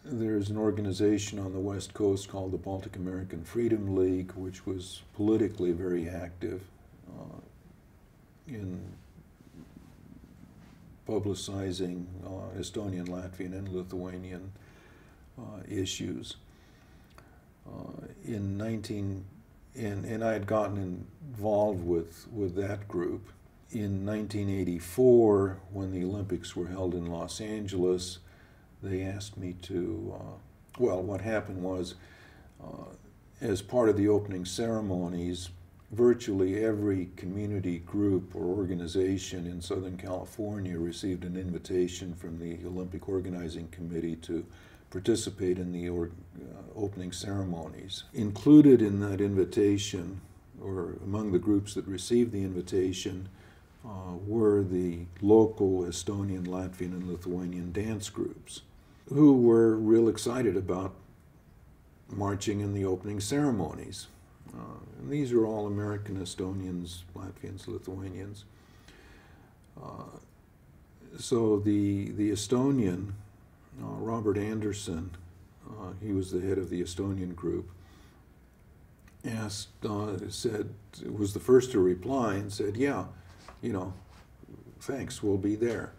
there's an organization on the West Coast called the Baltic American Freedom League, which was politically very active in publicizing Estonian, Latvian, and Lithuanian issues. And I had gotten involved with that group. In 1984, when the Olympics were held in Los Angeles, they asked me to, well, what happened was, as part of the opening ceremonies, virtually every community group or organization in Southern California received an invitation from the Olympic Organizing Committee to participate in the opening ceremonies. Included in that invitation, or among the groups that received the invitation, were the local Estonian, Latvian, and Lithuanian dance groups, who were real excited about marching in the opening ceremonies. And these are all American Estonians, Latvians, Lithuanians. So the Estonian, Robert Anderson, he was the head of the Estonian group, was the first to reply and said, yeah, you know, thanks, we'll be there.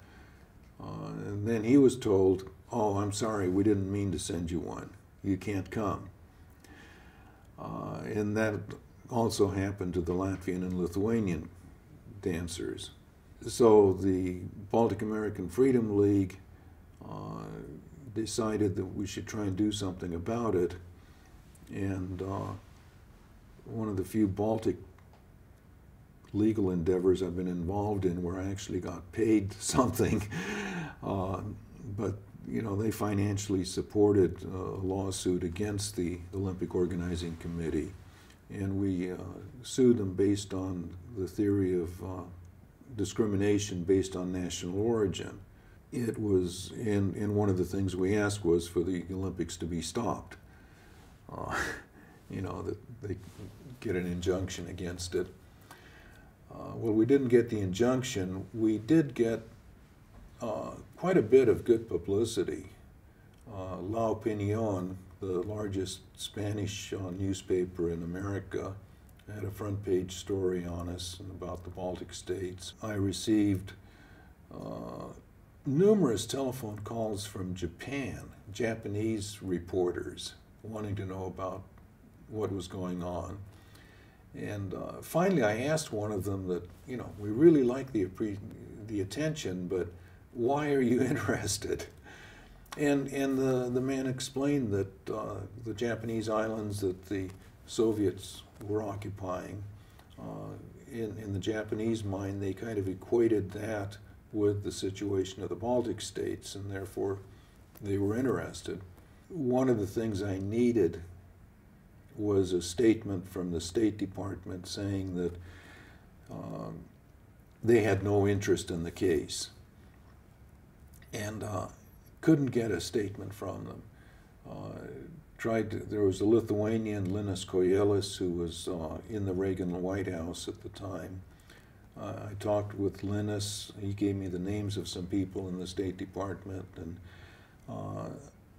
And then he was told, oh, I'm sorry, we didn't mean to send you one. You can't come. And that also happened to the Latvian and Lithuanian dancers. So the Baltic American Freedom League decided that we should try and do something about it. And one of the few Baltic legal endeavors I've been involved in where I actually got paid something, but you know, they financially supported a lawsuit against the Olympic Organizing Committee, and we sued them based on the theory of discrimination based on national origin. It was, and one of the things we asked was for the Olympics to be stopped. You know, that they get an injunction against it. Well, we didn't get the injunction. We did get quite a bit of good publicity. La Opinion, the largest Spanish newspaper in America, had a front page story on us and about the Baltic states. I received numerous telephone calls from Japan, Japanese reporters wanting to know about what was going on. And finally I asked one of them that, you know, we really like the attention, but why are you interested? And the man explained that the Japanese islands that the Soviets were occupying, in the Japanese mind, they kind of equated that with the situation of the Baltic states, and therefore they were interested. One of the things I needed was a statement from the State Department saying that they had no interest in the case, and couldn't get a statement from them. There was a Lithuanian, Linas Kojelis, who was in the Reagan White House at the time. I talked with Linas. He gave me the names of some people in the State Department, and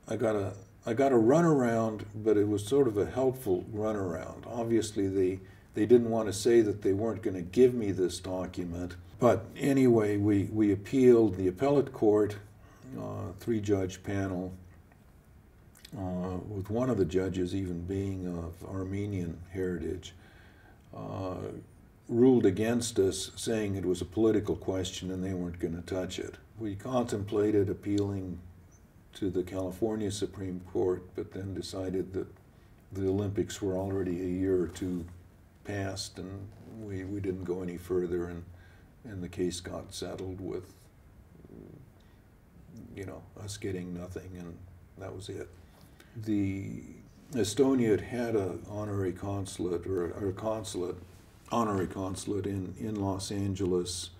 I got a runaround, but it was sort of a helpful runaround. Obviously, they didn't want to say that they weren't going to give me this document. But anyway, we appealed. The appellate court, three-judge panel, with one of the judges even being of Armenian heritage, ruled against us, saying it was a political question and they weren't going to touch it. We contemplated appealing to the California Supreme Court, but then decided that the Olympics were already a year or two past, and we didn't go any further, and the case got settled with, you know, us getting nothing, and that was it. The Estonia had an honorary consulate, or a consulate, honorary consulate in Los Angeles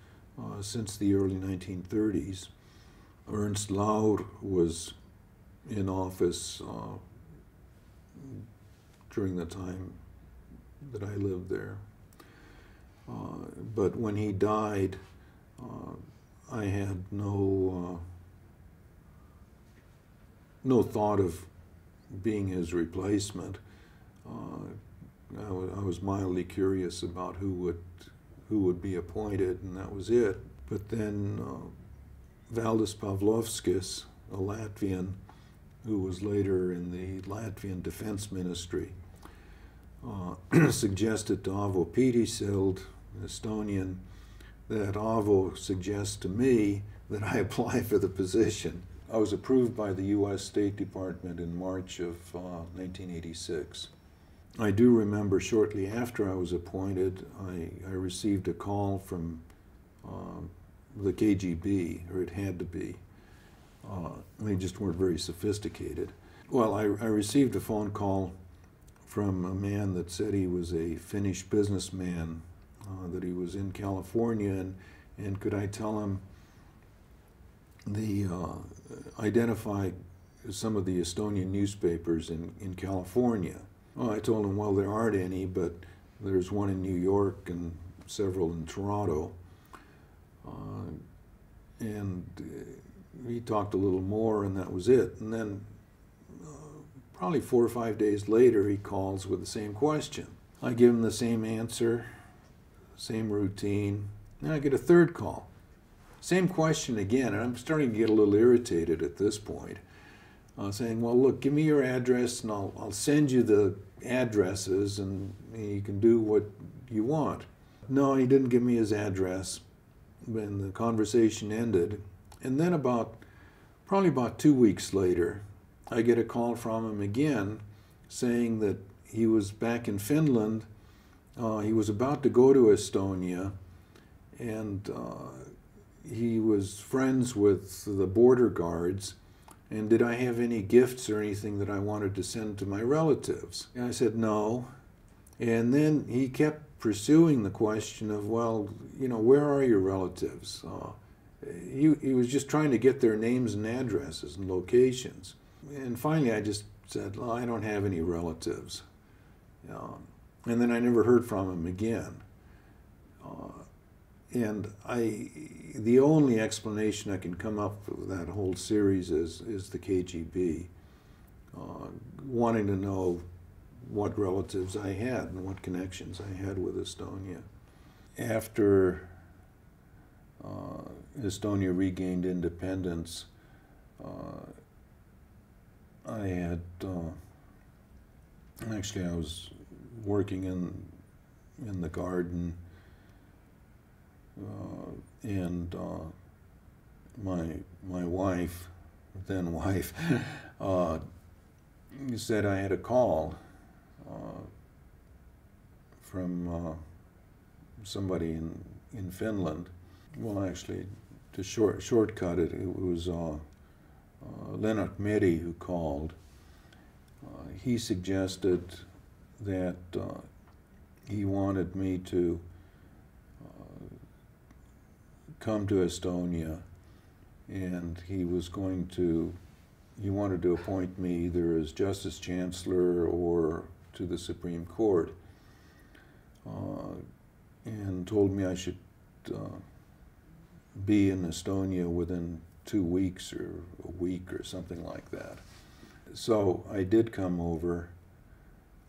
since the early 1930s. Ernst Laur was in office during the time that I lived there. But when he died, I had no no thought of being his replacement. I was mildly curious about who would be appointed, and that was it. But then Valdis Pavlovskis, a Latvian who was later in the Latvian Defense Ministry, suggested to Avo Pītisild, an Estonian, that Avo suggests to me that I apply for the position. I was approved by the U.S. State Department in March of 1986. I do remember shortly after I was appointed, I received a call from the KGB, or it had to be. They just weren't very sophisticated. Well, I received a phone call from a man that said he was a Finnish businessman, that he was in California, and could I tell him identify some of the Estonian newspapers in California. Well, I told him, well, there aren't any, but there's one in New York and several in Toronto. And he talked a little more, and that was it. And then probably 4 or 5 days later, he calls with the same question. I give him the same answer, same routine. Then I get a third call. Same question again, and I'm starting to get a little irritated at this point. Saying, well, look, give me your address, and I'll send you the addresses, and you can do what you want. No, he didn't give me his address, and the conversation ended. And then probably about 2 weeks later, I get a call from him again saying that he was back in Finland. He was about to go to Estonia, and he was friends with the border guards, and did I have any gifts or anything that I wanted to send to my relatives? And I said no. And then he kept pursuing the question of, well, you know, where are your relatives? He was just trying to get their names and addresses and locations. And finally I just said, well, I don't have any relatives. And then I never heard from him again. And the only explanation I can come up with that whole series is the KGB, wanting to know what relatives I had and what connections I had with Estonia. After Estonia regained independence, I was working in the garden, and my wife, then wife, said I had a call from somebody in Finland. Well, actually, to shortcut it, it was Lennart Meri who called. He suggested that he wanted me to come to Estonia, and he wanted to appoint me either as Justice Chancellor or to the Supreme Court, and told me I should be in Estonia within 2 weeks or a week or something like that. So I did come over,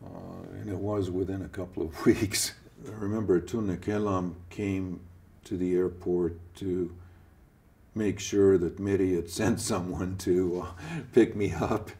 and it was within a couple of weeks. I remember Tunne Kelam came to the airport to make sure that Meri had sent someone to pick me up.